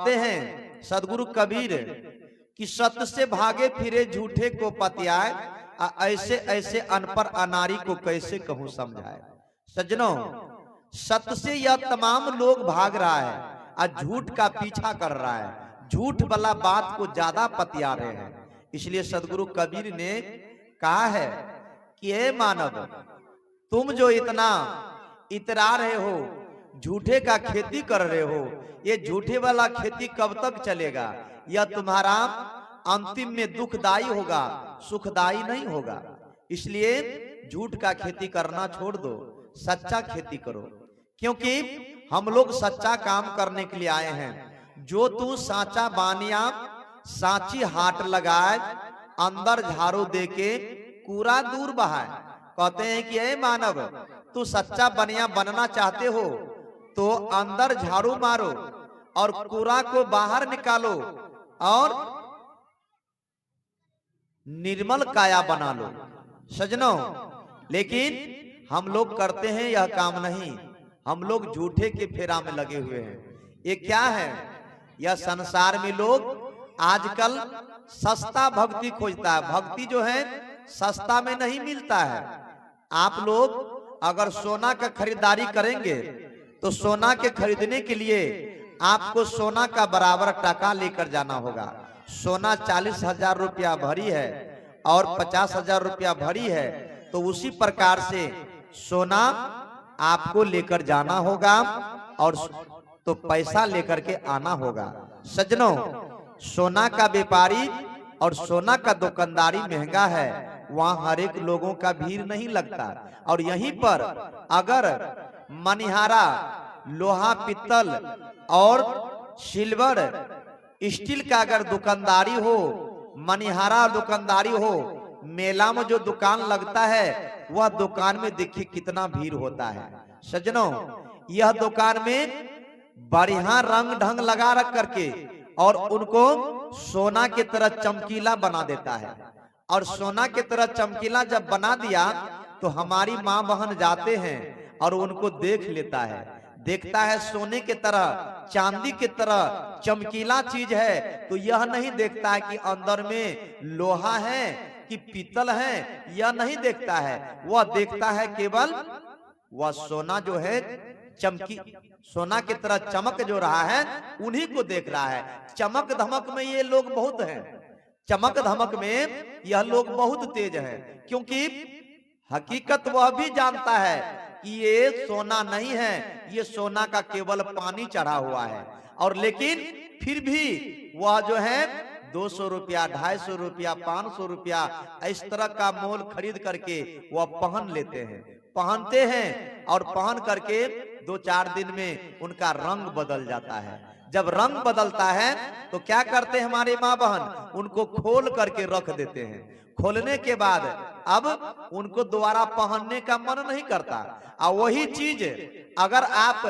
कहते हैं सदगुरु कबीर कि सत्य से भागे फिरे झूठे को पतियाए, ऐसे ऐसे अनपढ़ अनारी को कैसे कहूं समझाए। सज्जनों, सत्य से यह तमाम लोग भाग रहा है और झूठ का पीछा कर रहा है, झूठ वाला बात को ज्यादा पतिया रहे हैं। इसलिए सदगुरु कबीर ने कहा है कि हे मानव, तुम जो इतना इतरा रहे हो, झूठे का खेती कर रहे हो, ये झूठे वाला खेती कब तक चलेगा? यह तुम्हारा अंतिम में दुखदाई होगा, सुखदाई नहीं होगा। इसलिए झूठ का खेती करना छोड़ दो, सच्चा खेती करो, क्योंकि हम लोग सच्चा काम करने के लिए आए हैं। जो तू साचा बानिया साची हाट लगाए, अंदर झाड़ू देके कूड़ा दूर बहाए। कहते हैं कि हे मानव, तू सच्चा बनिया बनना चाहते हो तो अंदर झाड़ू मारो और कूड़ा को बाहर निकालो और निर्मल काया बना लो। सजनों, लेकिन हम लोग करते हैं यह काम नहीं, हम लोग झूठे के फेरा में लगे हुए हैं। ये क्या है? यह संसार में लोग आजकल सस्ता भक्ति खोजता है। भक्ति जो है सस्ता में नहीं मिलता है। आप लोग अगर सोना का खरीदारी करेंगे तो सोना के खरीदने के लिए आपको सोना का बराबर टका लेकर जाना होगा। सोना 40,000 रुपया भरी है और 50,000 रुपया भरी है, तो उसी प्रकार से सोना आपको लेकर जाना होगा और तो पैसा लेकर के आना होगा। सज्जनों, सोना का व्यापारी और सोना का दुकानदारी महंगा है, वहां हर एक लोगों का भीड़ नहीं लगता। और यहीं पर अगर मनिहारा, लोहा, पित्तल और सिल्वर, स्टील का अगर दुकानदारी हो, मनिहारा दुकानदारी हो, मेला में जो दुकान लगता है वह दुकान में देखिए कितना भीड़ होता है। सज्जनों, यह दुकान में बढ़िया रंग ढंग लगा रख करके और उनको सोना की तरह चमकीला बना देता है। और सोना की तरह चमकीला जब बना दिया तो हमारी माँ बहन जाते हैं और उनको देख लेता है, देखता है सोने की तरह, चांदी की तरह चमकीला चीज है, तो यह नहीं देखता है कि अंदर में लोहा है कि पीतल है, यह नहीं देखता है। वह देखता है केवल वह सोना जो है चमकी, सोना की तरह चमक जो रहा है उन्हीं को देख रहा है। चमक धमक में ये लोग बहुत हैं, चमक धमक में यह लोग बहुत तेज हैं, क्योंकि हकीकत वह भी जानता है कि ये सोना नहीं है, ये सोना का केवल पानी चढ़ा हुआ है। और लेकिन फिर भी वह जो है 200 रुपया, 250 रुपया, 500 रुपया इस तरह का मोल खरीद करके वह पहन लेते हैं, पहनते हैं और पहन करके 2-4 दिन में उनका रंग बदल जाता है। जब रंग बदलता है तो क्या करते हैं हमारे माँ बहन? उनको खोल करके रख देते हैं। खोलने के बाद अब उनको दोबारा पहनने का मन नहीं करता। और वही चीज अगर आप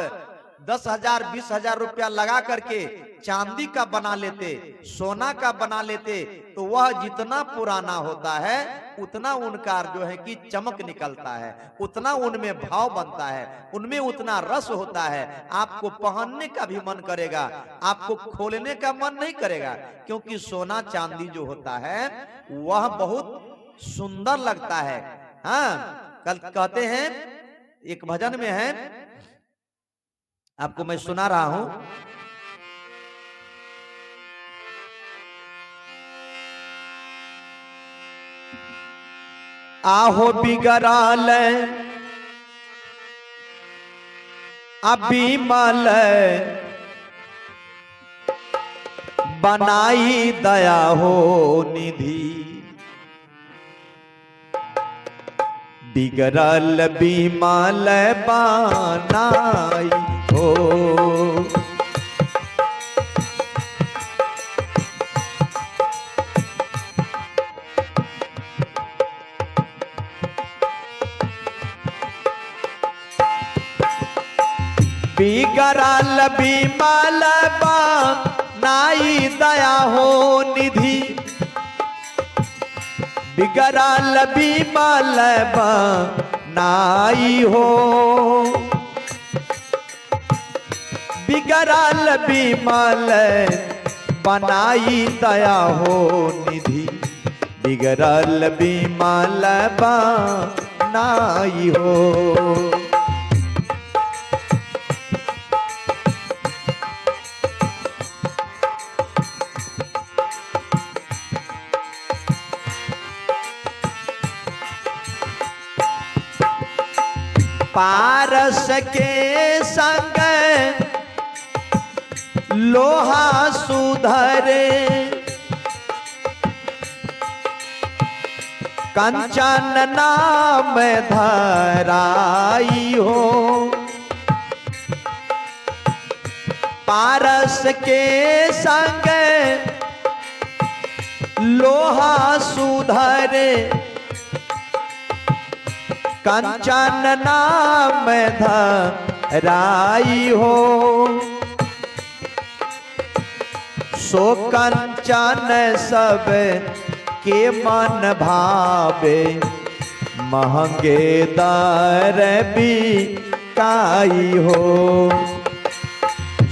10,000, 20,000 रुपया लगा करके चांदी का बना लेते, सोना का बना लेते, तो वह जितना पुराना होता है उतना उनका जो है कि चमक निकलता है, उतना उनमें भाव बनता है, उनमें उतना रस होता है। आपको पहनने का भी मन करेगा, आपको खोलने का मन नहीं करेगा, क्योंकि सोना चांदी जो होता है वह बहुत सुंदर लगता है। हाँ, कल कहते हैं, एक भजन में है, आपको मैं सुना रहा हूं। आहो बिगड़ाल अभी मल बनाई दया हो निधि, बिगड़ल बीमाल बनाई हो। बिगड़ल बीमाल बनाई दया हो निधि, बिगड़ल बीमाल बनाई हो। बिगड़ल बिमल बनाई दया हो निधि, बिगड़ल बिमल बनाई हो। पारस के संग लोहा सुधरे, कंचन नाम धराई हो। पारस के संग लोहा सुधरे, कंचन नाम धराई हो। सो कंचन सब के मन भावे, महंगे दर बिकाई हो।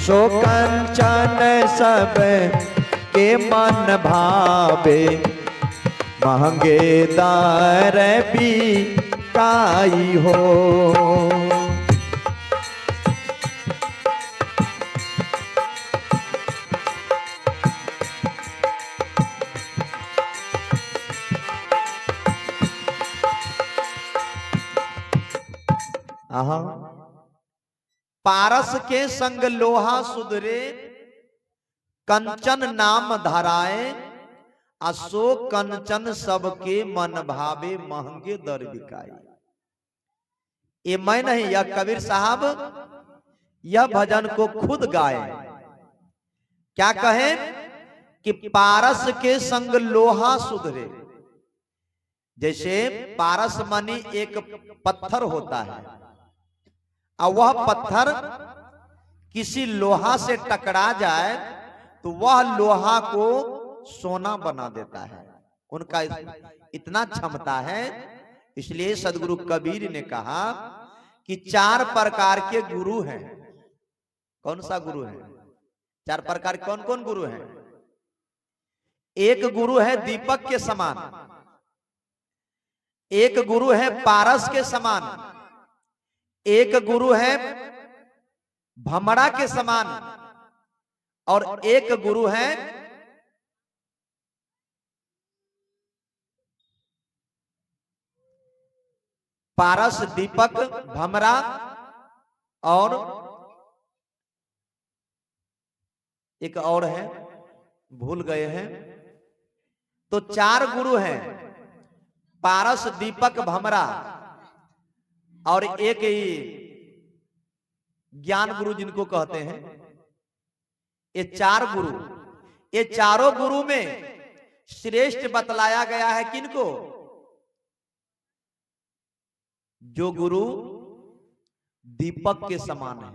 सो कंचन सब के मन भावे, महंगे दर बिकाई हो। पारस के संग लोहा सुधरे, कंचन नाम धराए, असो कंचन सबके मन भावे, महंगे दर बिकाई। ये मैं नहीं, यह कबीर साहब यह भजन को खुद गाए। क्या कहे कि पारस के संग लोहा सुधरे। जैसे पारस मानी एक पत्थर होता है, और वह पत्थर किसी लोहा से टकरा जाए तो वह लोहा को सोना बना देता है। उनका इतना क्षमता है। इसलिए सदगुरु कबीर ने कहा कि 4 प्रकार के गुरु हैं। कौन सा गुरु है? 4 प्रकार कौन कौन गुरु हैं? एक गुरु है दीपक के समान, एक गुरु है पारस के समान, एक गुरु है भमरा के समान, और एक गुरु है पारस, दीपक, भमरा और एक और है, भूल गए हैं। तो 4 गुरु हैं, पारस, दीपक, भमरा और एक ही ज्ञान गुरु जिनको कहते हैं। ये 4 गुरु, ये चारों गुरु में श्रेष्ठ बतलाया गया है किनको? जो गुरु दीपक के समान है।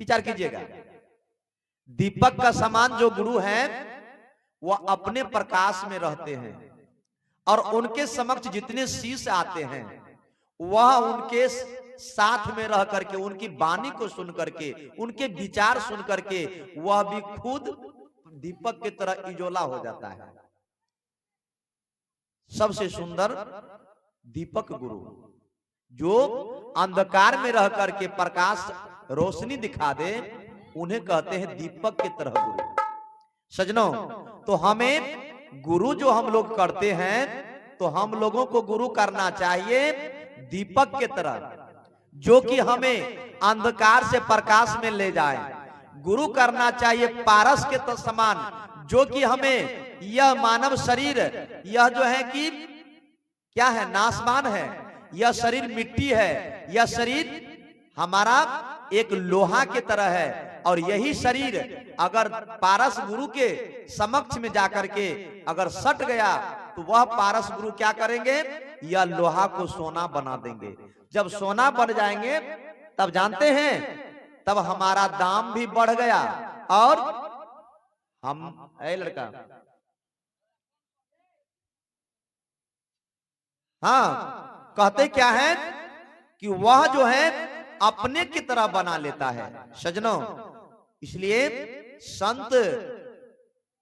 विचार कीजिएगा, दीपक का समान जो गुरु है वह अपने प्रकाश में रहते हैं, और उनके समक्ष जितने शिष्य आते हैं वह उनके साथ में रह करके, उनकी वाणी को सुन करके, उनके विचार सुन करके वह भी खुद दीपक की तरह इजोला हो जाता है। सबसे सुंदर दीपक गुरु, जो अंधकार में रह करके प्रकाश रोशनी दिखा दे, उन्हें कहते हैं दीपक की तरह गुरु। सजनों, तो हमें गुरु जो हम लोग करते हैं, तो हम लोगों को गुरु करना चाहिए दीपक के तरह, जो कि हमें अंधकार से प्रकाश में ले जाए। गुरु करना चाहिए पारस के तो समान, जो कि हमें यह मानव शरीर, यह जो है कि क्या है, नाशवान है, यह शरीर मिट्टी है, यह शरीर हमारा एक लोहा के तरह है, और यही शरीर अगर पारस गुरु के समक्ष में जाकर के अगर सट गया तो वह पारस गुरु क्या करेंगे? यह लोहा को सोना बना देंगे। जब सोना बन जाएंगे तब जानते हैं, तब हमारा दाम भी बढ़ गया, और हम लड़का, हाँ, कहते क्या है कि वह जो है अपने की तरह बना लेता है सजनों। इसलिए संत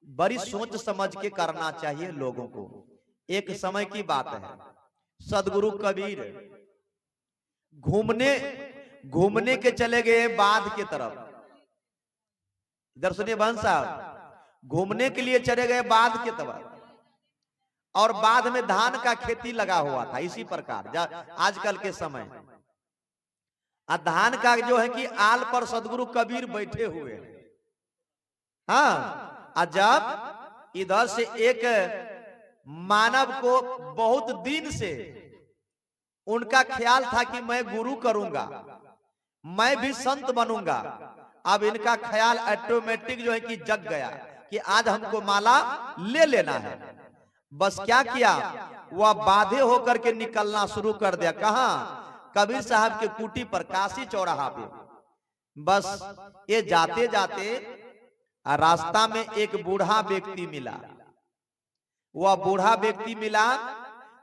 बड़ी सोच समझ के करना चाहिए लोगों को। एक समय की बात है, सदगुरु कबीर घूमने घूमने के चले गए बाध की तरफ। इधर सुनिए बहन साहब, घूमने के लिए चले गए बाध की तरफ, और बाध में धान का खेती लगा हुआ था। इसी प्रकार आजकल के समय धान का जो है कि आल पर सदगुरु कबीर बैठे हुए हैं। हाँ, जब इधर से एक मानव को बहुत दिन से उनका ख्याल था कि मैं गुरु करूंगा, मैं भी संत बनूंगा। अब इनका ख्याल ऑटोमेटिक जो है कि जग गया कि आज हमको माला ले लेना है। बस क्या किया, वह बाधे होकर के निकलना शुरू कर दिया। कहां? कबीर साहब के कुटी पर, काशी चौराहा पे। बस ये जाते जाते रास्ता में एक बूढ़ा व्यक्ति मिला। वह बूढ़ा व्यक्ति मिला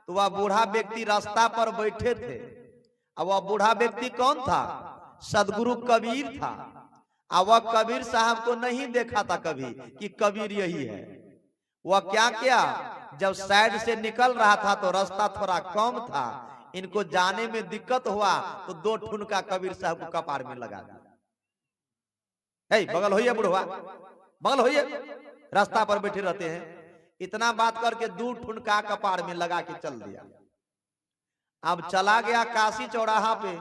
तो वह बूढ़ा व्यक्ति रास्ता पर बैठे थे। अब वह बूढ़ा व्यक्ति कौन था? सदगुरु कबीर था। अब वह कबीर साहब को नहीं देखा था कभी कि कबीर यही है। वह क्या किया, जब साइड से निकल रहा था तो रास्ता थोड़ा कम था, इनको जाने में दिक्कत हुआ तो 2 ठुनका कबीर साहब को कपार में लगा दिया। बगल होइए बुढ़वा, बगल होइए, रास्ता पर बैठे रहते हैं। इतना बात करके 2 ठुनका कपार में लगा के चल दिया। अब चला गया काशी चौराहा पे।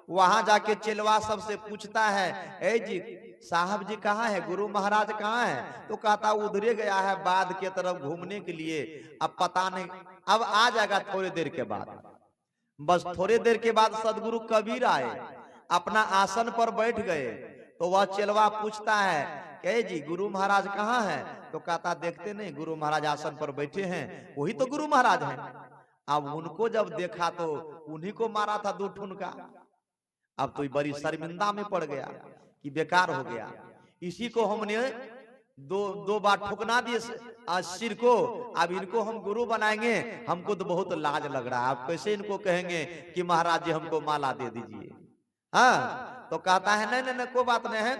वहां जाके चेलवा सबसे पूछता है, ए जी साहब जी कहाँ है, गुरु महाराज कहाँ है? तो कहता उधरे गया है बाध के तरफ घूमने के लिए, अब पता नहीं, अब आ जाएगा थोड़ी देर के बाद। बस थोड़ी देर के बाद सदगुरु कबीर आए, अपना आसन पर बैठ गए। तो वह चेलवा पूछता है कि जी गुरु महाराज कहाँ है? तो कहता देखते नहीं, गुरु महाराज आसन पर बैठे हैं, वही तो गुरु महाराज हैं। अब उनको जब देखा तो उन्हीं को मारा था 2 ठुनका। अब तो बड़ी शर्मिंदा में पड़ गया कि बेकार हो गया। इसी को हमने दो बार ठुकना दिए सिर को, अब इनको हम गुरु बनाएंगे, हमको तो बहुत लाज लग रहा है। आप कैसे इनको कहेंगे कि महाराज जी हमको माला दे दीजिए? हाँ, तो कहता है नहीं नहीं कोई बात नहीं है,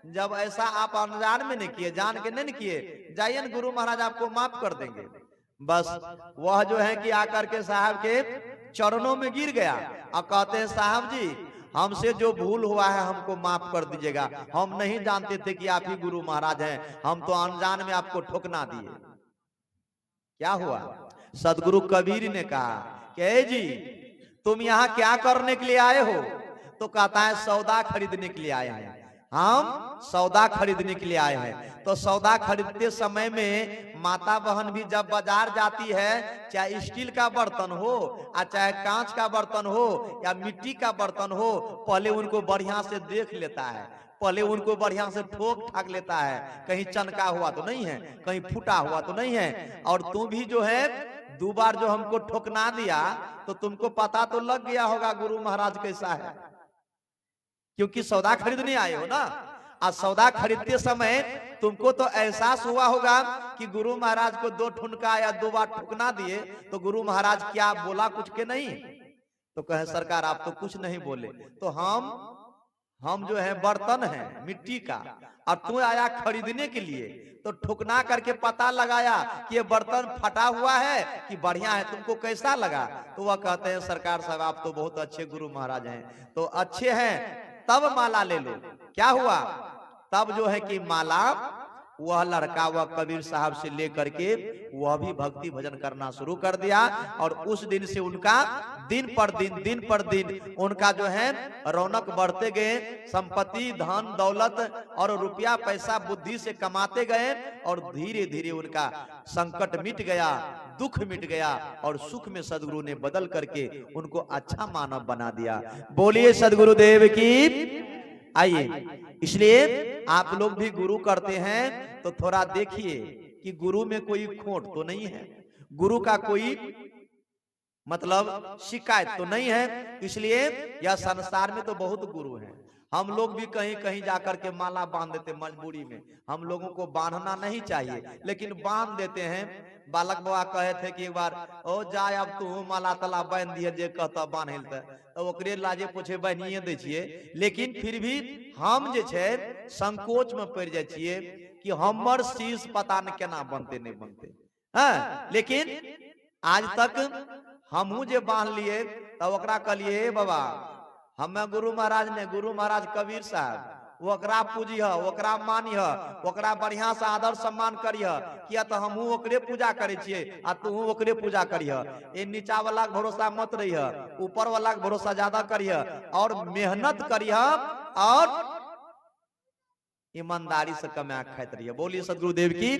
जब ऐसा आप अनजान में नहीं किए, जान के नहीं किए, जाइए न गुरु महाराज आपको माफ कर देंगे। बस वह जो है कि आकर के साहब के चरणों में गिर गया और कहते हैं साहब जी हमसे जो भूल हुआ है हमको माफ कर दीजिएगा, हम नहीं जानते थे कि आप ही गुरु महाराज हैं, हम तो अनजान में आपको ठोकना दिए। क्या हुआ? सदगुरु कबीर ने कहा कि जी तुम यहाँ क्या करने के लिए आए हो? तो कहता है सौदा खरीदने के लिए आए हैं, हम सौदा खरीदने के लिए आए हैं। तो सौदा खरीदते समय में माता बहन भी जब बाजार जाती है, चाहे स्टील का बर्तन हो या चाहे कांच का बर्तन हो या मिट्टी का बर्तन हो, पहले उनको बढ़िया से देख लेता है, पहले उनको बढ़िया से ठोक ठाक लेता है, कहीं चनका हुआ तो नहीं है, कहीं फूटा हुआ तो नहीं है। और तू भी जो है 2 बार जो हमको ठोकना दिया तो तुमको पता तो लग गया होगा गुरु महाराज कैसा है, क्योंकि सौदा खरीदने आए हो ना। आज सौदा खरीदते समय तुमको तो एहसास हुआ होगा कि गुरु महाराज को 2 ठुनका या 2 बार ठुकना दिए तो गुरु महाराज क्या बोला कुछ के नहीं? तो कहे सरकार आप तो कुछ नहीं बोले, तो हम जो है बर्तन है मिट्टी का, और तू आया खरीदने के लिए, तो ठुकना करके पता लगाया कि ये बर्तन फटा हुआ है कि बढ़िया है, तुमको कैसा लगा? तो वह कहते हैं सरकार साहब आप तो बहुत अच्छे गुरु महाराज हैं। तो अच्छे हैं तब माला ले लो। क्या हुआ? तब जो है कि माला वह लड़का वह कबीर साहब से लेकर के वह भी भक्ति भजन करना शुरू कर दिया। और उस दिन से उनका दिन पर दिन उनका जो है रौनक बढ़ते गए, संपत्ति धन दौलत और रुपया पैसा बुद्धि से कमाते गए, और धीरे धीरे उनका संकट मिट गया, दुख मिट गया, और सुख में सदगुरु ने बदल करके उनको अच्छा मानव बना दिया। बोलिए सदगुरुदेव की। आइए, इसलिए आप लोग भी गुरु करते हैं तो थोड़ा देखिए कि गुरु में कोई खोट तो नहीं है, गुरु का कोई मतलब शिकायत तो नहीं है। इसलिए यह संसार में तो बहुत गुरु हैं, हम लोग भी कहीं कहीं जाकर के माला बांध देते मजबूरी में। हम लोगों को बांधना नहीं चाहिए, लेकिन बांध देते हैं। बालक बाबा कहे थे कि एक बार ओ जाए अब तू माला तला बांध दिए जे कहता बांध तो ओकरे लाजे पूछे बहनिए दे छिए। लेकिन फिर भी हम जे छे संकोच में पड़ जाए छिए कि हमर शीश पता न केना बनते नहीं बनते। हाँ, लेकिन आज तक हमहू जे बांध लिए तब ओकरा कहलिए बाबा हमें गुरु महाराज ने, गुरु महाराज कबीर साहब ओकरा पूजिह, ओकरा मानिह, ओकरा बढ़िया से आदर सम्मान करिह, किया तो हमहू ओकरे पूजा करे छिए आ तू ओकरे पूजा करिह। ये नीचा वाला के भरोसा मत रहिह, ऊपर वाला के भरोसा ज्यादा करिह और मेहनत करिह और ईमानदारी से कमा खाते रहिए। बोलिए सदगुरुदेव की,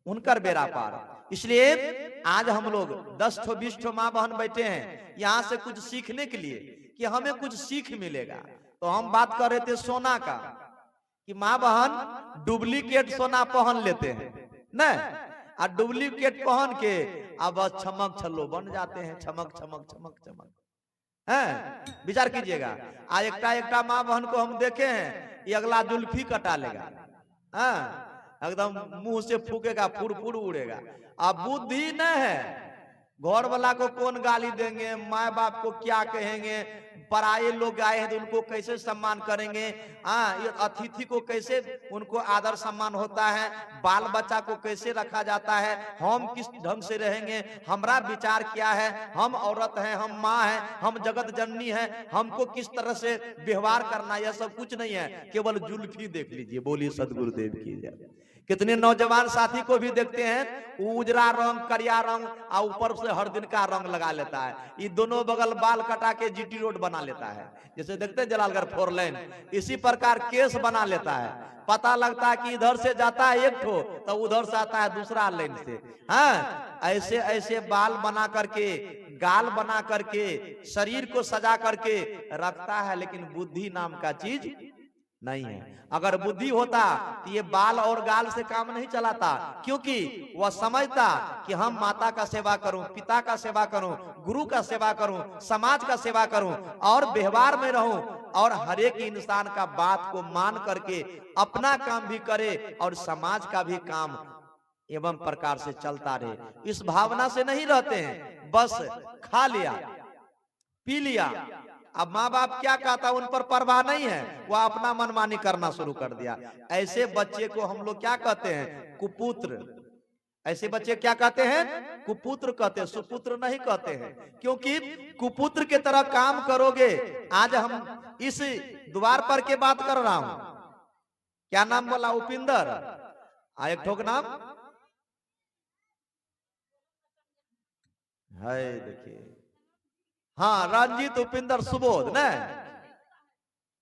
उनकर बेड़ा पार। इसलिए आज हम लोग 10 ठो 20 ठो माँ बहन बैठे हैं यहाँ से कुछ सीखने के लिए कि हमें कुछ सीख मिलेगा। तो हम बात कर रहे थे सोना का कि माँ बहन डुप्लीकेट सोना पहन लेते हैं न, और डुप्लीकेट पहन के अब चमक छल्लो बन जाते हैं, चमक चमक चमक चमक। हैं, विचार कीजिएगा। आज एकटा माँ बहन को हम देखे हैं, ये अगला जुल्फी कटा लेगा, हाँ एकदम मुंह से फूकेगा, फुर फुर उड़ेगा। अब बुद्धि न है, घर वाला को कौन गाली देंगे, माँ बाप को क्या कहेंगे, पराये लोग आए हैं तो उनको कैसे सम्मान करेंगे, हाँ अतिथि को कैसे उनको आदर सम्मान होता है, बाल बच्चा को कैसे रखा जाता है, हम किस ढंग से रहेंगे, हमारा विचार क्या है, हम औरत हैं, हम माँ हैं, हम जगत जननी हैं, हमको किस तरह से व्यवहार करना, यह सब कुछ नहीं है, केवल जुल्फी देख लीजिए। बोलिए सदगुरुदेव की जय। कितने नौजवान साथी को भी देखते हैं उजरा रंग, करिया रंग और ऊपर से हर दिन का रंग लगा लेता है, ये दोनों बगल बाल कटा के जीटी रोड बना लेता है, जैसे देखते हैं जलालगढ़ 4 लेन, इसी प्रकार केस बना लेता है। पता लगता है कि इधर से जाता है एक ठो तो उधर से आता है दूसरा लेन से। हाँ, ऐसे ऐसे बाल बना करके, गाल बना करके, शरीर को सजा करके रखता है, लेकिन बुद्धि नाम का चीज नहीं है। अगर बुद्धि होता तो ये बाल और गाल से काम नहीं चलाता, क्योंकि वह समझता कि हम माता का सेवा करूं, पिता का सेवा करूं, गुरु का सेवा करूं, समाज का सेवा करूं और व्यवहार में रहूं और हर एक इंसान का बात को मान करके अपना काम भी करे और समाज का भी काम एवं प्रकार से चलता रहे। इस भावना से नहीं रहते हैं, बस खा लिया पी लिया, अब माँ बाप क्या कहता उन पर परवाह नहीं है, वह अपना मनमानी करना शुरू कर दिया। ऐसे बच्चे को हम लोग क्या कहते हैं? कुपुत्र। ऐसे बच्चे क्या कहते हैं? कुपुत्र कहते हैं, सुपुत्र नहीं कहते हैं, क्योंकि कुपुत्र के तरह काम करोगे। आज हम इस द्वार पर के बात कर रहा हूं, क्या नाम बोला? उपिंदर। एक ठोक नाम है, देखिए, हाँ रंजीत, उपिंदर, सुबोध न,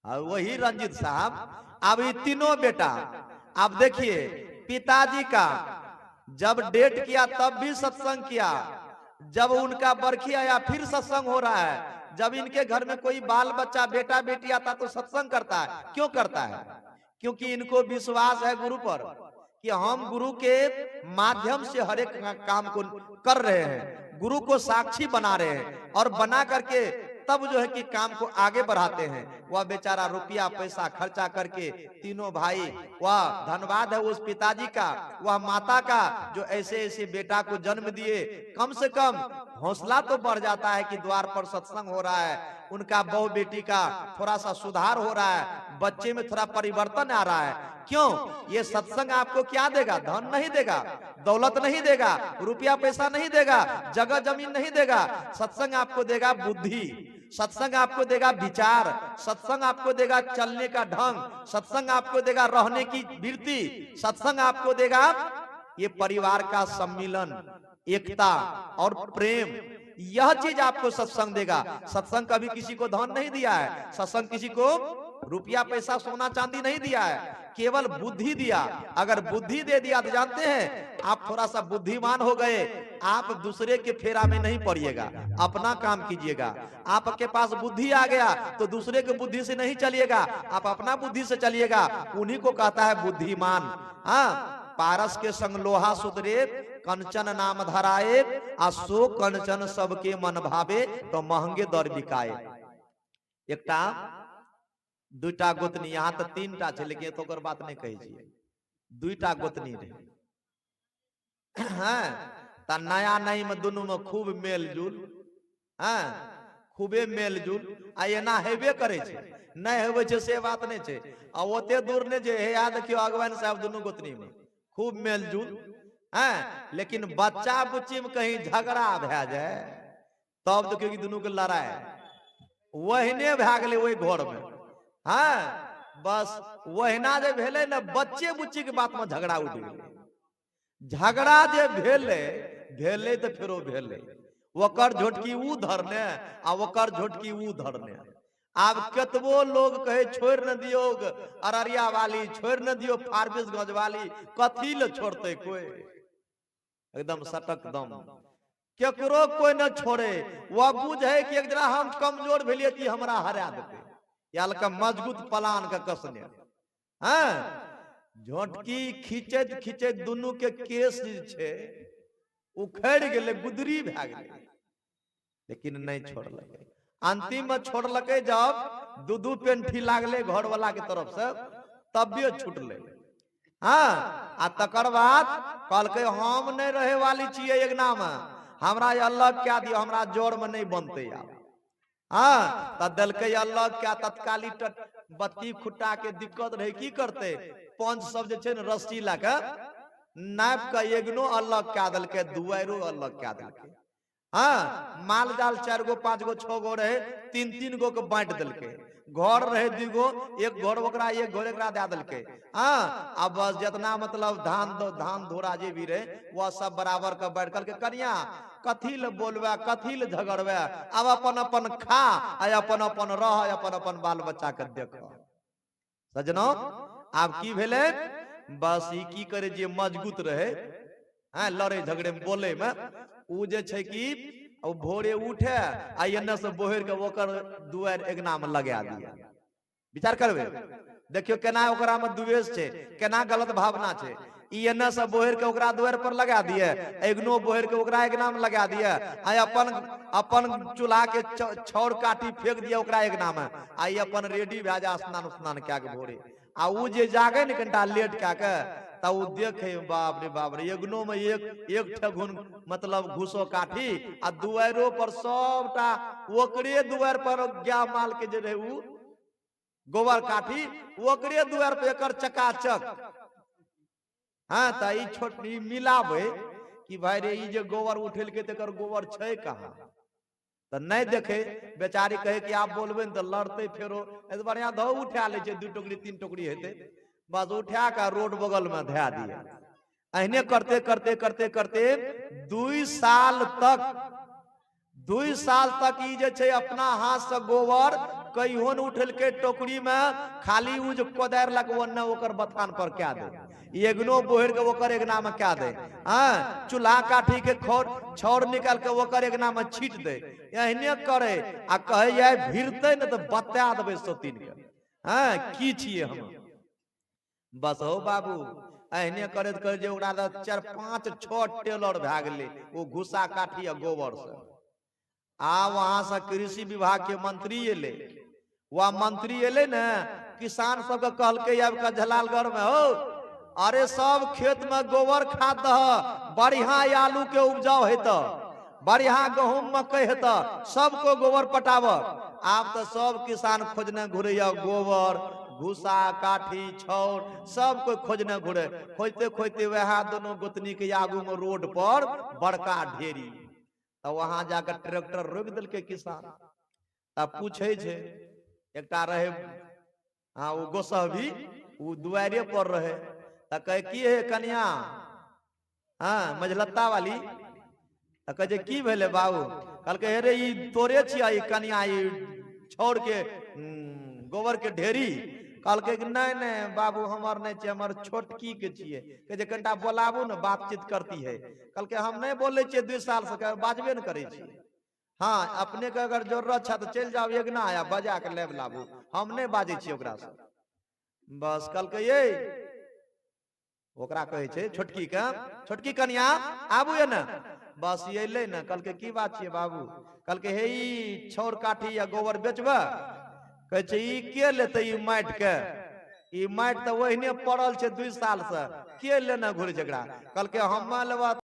वही रंजीत साहब। अब ये तीनों बेटा, आप देखिए पिताजी का जब डेट किया तब भी सत्संग किया, जब उनका बरखी आया फिर सत्संग हो रहा है, जब इनके घर में कोई बाल बच्चा बेटा बेटी आता तो सत्संग करता है। क्यों करता है? क्योंकि इनको विश्वास है गुरु पर कि हम गुरु के माध्यम से हर एक काम को कर रहे हैं, गुरु को साक्षी बना रहे हैं और बना करके तब जो है कि काम को आगे बढ़ाते हैं। वह बेचारा रुपया पैसा खर्चा करके तीनों भाई, वह धन्यवाद है उस पिताजी का, वह माता का जो ऐसे ऐसे बेटा को जन्म दिए। कम से कम हौसला तो बढ़ जाता है कि द्वार पर सत्संग हो रहा है, उनका बहू बेटी का थोड़ा सा सुधार हो रहा है, बच्चे में थोड़ा परिवर्तन आ रहा है। क्यों? ये सत्संग आपको क्या देगा? धन नहीं देगा, दौलत नहीं देगा, रुपया पैसा नहीं देगा, जगह जमीन नहीं देगा। सत्संग आपको देगा बुद्धि, सत्संग आपको देगा विचार, सत्संग आपको देगा चलने का ढंग, सत्संग आपको देगा रहने की वृत्ति, सत्संग आपको देगा ये परिवार का सम्मिलन, एकता और प्रेम। यह चीज आपको सत्संग देगा। सत्संग कभी किसी को धन नहीं दिया है, सत्संग किसी को रुपया पैसा सोना चांदी नहीं दिया है, केवल बुद्धि दिया। अगर बुद्धि दे दिया तो जानते हैं आप थोड़ा सा बुद्धिमान हो गए, आप दूसरे के फेरा में नहीं पड़िएगा, अपना काम कीजिएगा। आपके पास बुद्धि आ गया तो दूसरे के बुद्धि से नहीं चलिएगा, आप अपना बुद्धि से चलिएगा। उन्हीं को कहता है बुद्धिमान। हाँ, पारस के संग लोहा सुधरे, कंचन नाम धराए, सो कंचन सबके मन भावे, तो महंगे दर बिकाए। एकटा दुईटा गोतनी, यहाँ तो 3टा छे, लेकिन तो ओकर बात नहीं कही छिए, 2टा गोतनी रहे। हाँ, ता नया नई में दुनू में खूब मेल जुल, हाँ खूबे मेल जुल, आ एना हेबे करे छे, नहीं हेबे छे से बात नहीं छे। आ ओते दूर ने जे हे याद देखियो अगवान साहब दुनू गोतनी में खूब मेल जुल, हाँ लेकिन बच्चा बुच्ची में कहीं झगड़ा भै जाए तब देखियो कि दुनू के लड़ाई वहीने भै गेलै ओई घर में। हाँ बस वहीना जे भेले ना बच्चे बुच्ची के बात में झगड़ा उठ गेलै, झगड़ा जे भेले भेले तो फेरो भेले, वकर झोटकी ऊ धरने आ वकर झोटकी ऊ धरने। आब केतबो लोग कहे छोड़ न दियो अररिया वाली, छोड़ न दियो फारबिसगंज वाली, कथी ले छोड़ते कोई, एकदम सटक दम केकरो कोई न छोड़े। वह बुझे कि एक दिन हम कमजोर भेलिए कि हमरा हरा देते, याल का मजबूत प्लान का कसने। हाँ झोटकी खींचत खींचत दुनू के केस छे उखड़ गेले, गुदरी भै गेले, लेकिन नहीं छोड़लकै। अंतिम में छोड़लकै जब दू पेंठी लागले घर वाला के तरफ से तबियत छूटले। हाँ आ तकर बाद कहलकै हम नहीं रहे वाली छिए एकना में, हमरा अलग क्या दियो, हमरा जोर में नहीं बनते यार। हाँ त दलकै अलग क्या, तत्कालिक बत्ती खुट्टा के दिक्कत रहे की करते, पंच सब जे छे न रस्सी लाके नाप के एगनो अलग क्या दलकै, दुआरो अलग क्या दलकै। हाँ माल जाल 4 गो 5 गो 6 गो रहे, 3 गो के बांट दलकै, घर रहे 2 गो, एक घर ओकरा एक घर एकरा दे दलकै। हाँ अब बस जितना मतलब धान धोरा जे भी रहे वह सब बराबर के बांट करके, कनिया कथी ले बोलबे कथी ले झगड़बे, अब अपन अपन खा आ अपन अपन रह, अपन अपन बाल बच्चा के देख। सजनो आब की भेले, बस ई की करे जे मजबूत रहे, हाँ लड़े झगड़े में बोले में, उ जे छे कि भोरे उठे आ एने से बोहर के ओकर दुआर एगना में लगा दिया। विचार करबे देखियो केना ओकरा में द्वेष छे, केना गलत भावना छे। ई एने से बोहर के ओकरा दुआर पर लगा दिए, एगनो बोहर के ओकरा एगना में लगा दिए, आ अपन चूल्हा के छौर काटी फेंक दिया ओकरा एगना में, आ ई अपन रेडी भै जा स्नान उस्नान क्या के भोरे। आ उ जे जागे न कनिटा लेट क्या के ता उ देखे बाप रे एगनो में एक ठगुन मतलब घुसो काठी, आ दुआरो पर सबटा ओकरे दुआर पर गाय माल के जे रहे उ गोबर काठी ओकरे दुआर पे एकर चकाचक। हाँ त ई छोटी मिलाबे कि भाई रे ई जे गोबर उठेलके तेकर गोबर छे कहाँ, त नहीं देखे बेचारी कहे कि आप बोलबे न त लड़ते फेरो, ऐसे बढ़िया धो उठा ले छे 2 टोकरी 3 टोकरी हेते, बस उठा के रोड बगल में धै दिए। अहिने करते करते करते करते 2 साल तक ई जे छे अपना हाथ से गोबर कहियो न उठल के टोकरी में, खाली उ जो कोदार लग ओने ओकर बथान पर क्या दे, एगनो बोहर के ओकर एगना में क्या दे। हाँ चूल्हा काठी के छौर निकाल के ओकर एगना में छीट दे, एहने करे आ कहे जाए भिड़ते न तो बता देबे सतीन के। हाँ की छिए हम, बस हो बाबू एहने करे जे ओकरा 4 5 6 टेलर भै गेले वो घुसा काठी आ गोबर से। आ वहां से कृषि विभाग के मंत्री एले, वह मंत्री एले न किसान सब के कहलके अब का झलालगढ़ में हो, अरे सब खेत में गोबर खाद दह, बढ़िया आलू के उपजाऊ हेत, बढ़िया गहूम मकई हेत, सबको गोबर पटाव। आब तो सब किसान खोजने घुरैया गोबर भूसा काठी छौर सब कोई खोजने घुरे, खोजते खोजते वह दोनों गोतनी के आगू में रोड पर बड़का ढेरी, तो वहां जाकर ट्रैक्टर रोक दिल के किसान। तब पूछे छे एकटा रहे, हाँ वो गोसह भी वो दुआरे पर रहे, त कहे की है कन्या, हाँ मझलत्ता वाली, त कहे की भेले बाबू, कल के हे रे ई तोरे छिया ई कन्या ई छोड़ के गोबर के ढेरी, कल के नहीं नहीं बाबू हमर नहीं छे, हमर छोटकी के छिए, के जे कनटा बोलाबू न बातचीत करती है। कल के हम नहीं बोले छे 2 साल से, बाजबे न करे छी। हाँ अपने के अगर जरूरत छा तो चल जाओ एगना आया बजा के लेब लाबू, हम नहीं बाजे छी ओकरा से। बस कल के ये ओकरा कहे छे छोटकी के, छोटकी कन्या आबू ये न, बस ये ले न। कल के की बात छे बाबू, कल के हे ई छौर काठी या गोबर बेचबे, कहे छे ई के लेते ई माटि के, ई माटि तो वहीने पड़ल छे 2 साल से, के लेना घुर झगड़ा। कल के हम लेबा